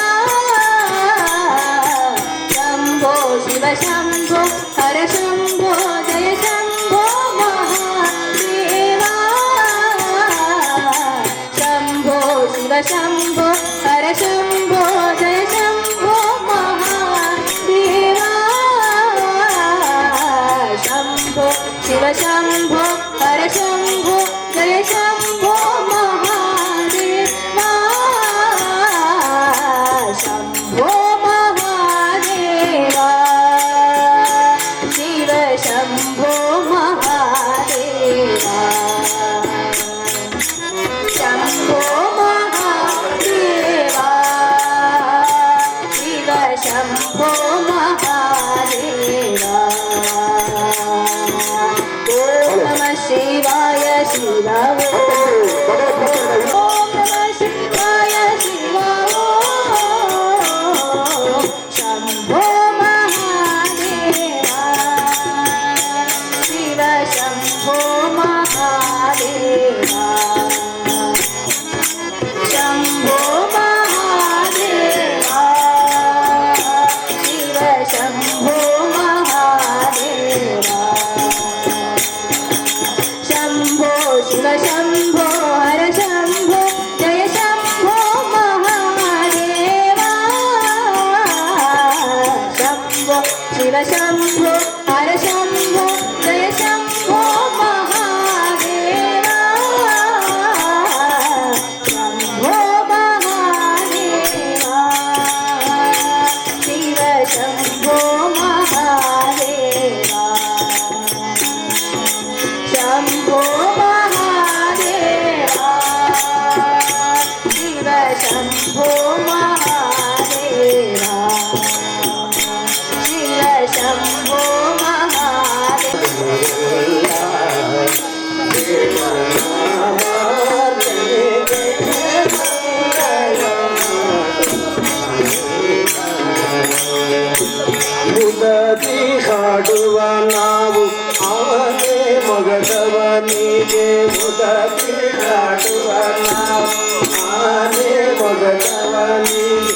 ಶಂಭೋ ಶಿವ ಶಂಭೋ ಹರ ಶಂಭೋ ಜಯ ಶಂಭೋ ಮಹಾದೇವ ಶಂಭೋ ಶಿವ ಶಂಭೋ ಹರ ಶಂಭೋ ಜಯ ಶಂಭೋ ಮಹಾದೇವ ಶಂಭೋ ಶಿವ ಶಂಭೋ ಹರ ಶಂಭೋ ಜಯ ಶಂಭೋ ಮಹಾದೇವ ಶಂಭೋ ಮಹಾದೇವ ಶಿವ ಶಂಭೋ ಮಹಾದೇವ ಶಂಭೋ ಮಹಾದೇವ ಶಿವ ಶಂಭೋ ಮಹಾದೇವ ಓಂ ನಮಃ ಶಿವಾಯ ಶಿವ ಓಂ ನಮಃ ಶಿವಾಯ ಶಿವ ಶಂಭೋ ಮಹಾದೇವ ಶಿವ ಶಂಭೋ ಮಹಾದೇವ ಶಂಭೋ ಮಹಾದೇವ ಶಿವ ಶಂಭೋ ಮಹಾದೇವ ಶಂಭೋ ಶಿವ ಶಂಭೋ ಹರ ಶಂಭೋ ಜಯ ಶಂಭೋ ಮಹಾದೇವ ಶಂಭೋ ಶಿವ ಶಂಭೋ ಹರ ಶಂಭೋ ಜಯ ಶಂಭೋ ಮಹಾದೇವ ಶಂಭೋ ಮಹಾದೇವ ಶಿವ ಶಂಭೋ ಮಹಾದೇವ ಶಂಭೋ ಮಹಾದೇವ ಶಿವ ಶಂಭೋ ಮಹಾದೇವ ಶಿವ ಶಂಭೋ ಮುದದಿ ಹಾಡುವ ನಾವು ಆನೆ ಮೊಗದವನಿಗೆ ಮುದದಿ ಹಾಡುವ ನಾವು ಆನೆ ಮೊಗದವನಿಗೆ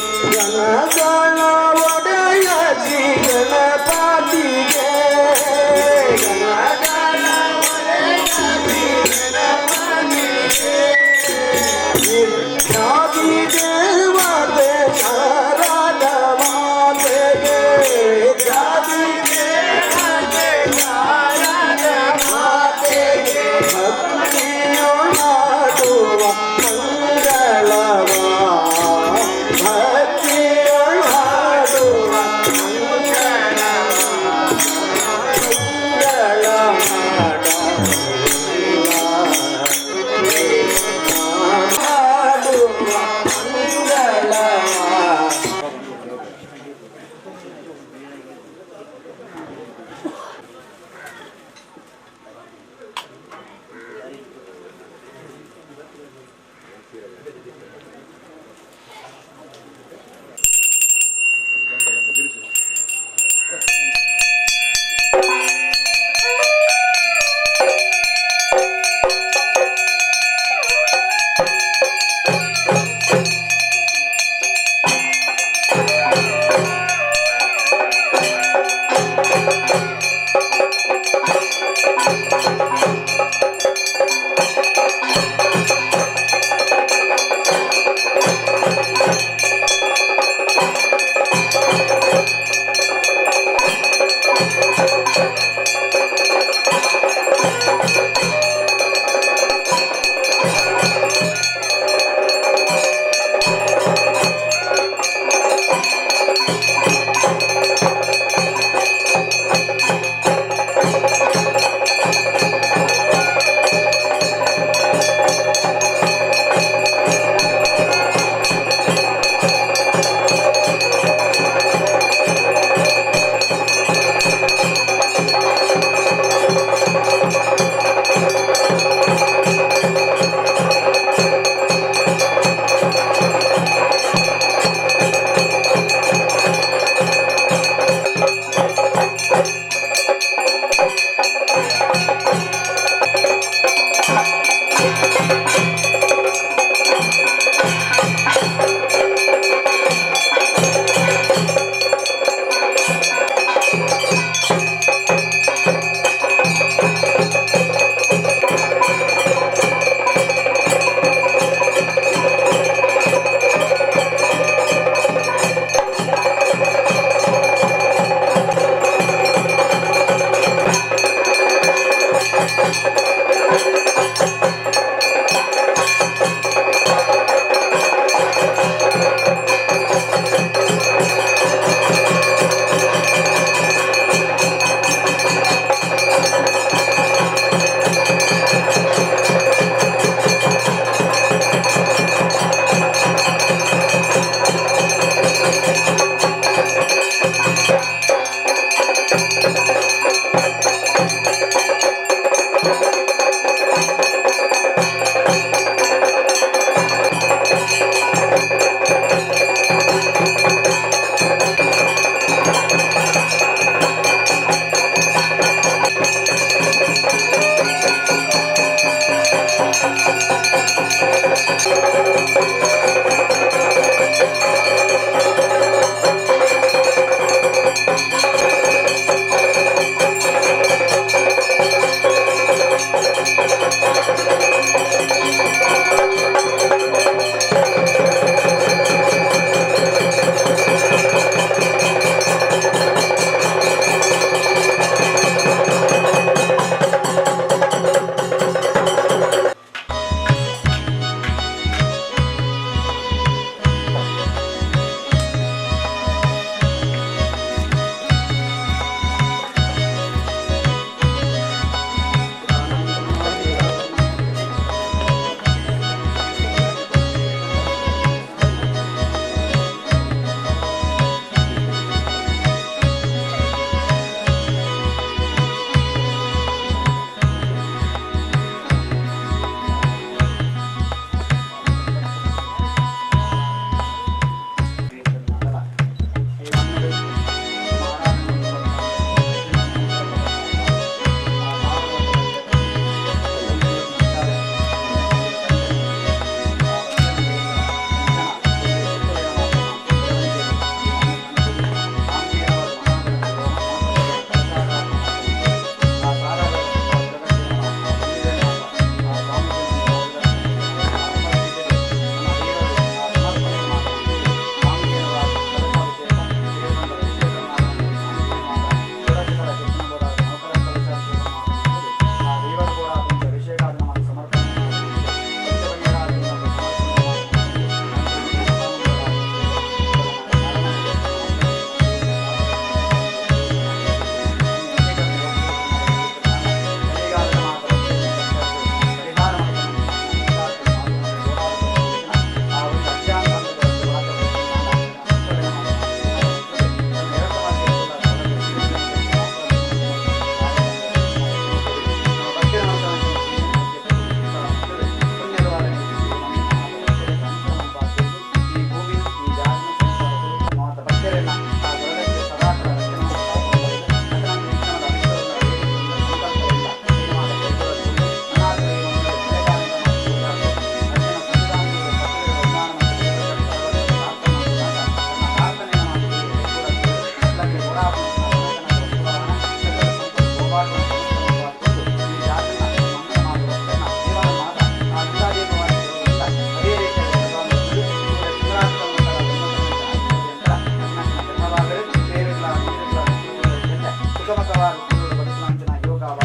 ಯೋಗವಾದ ಬದುಕುವಂಚಿನ ಯೋಗವಾದ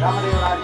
ರಾಮದೇವರಾಜ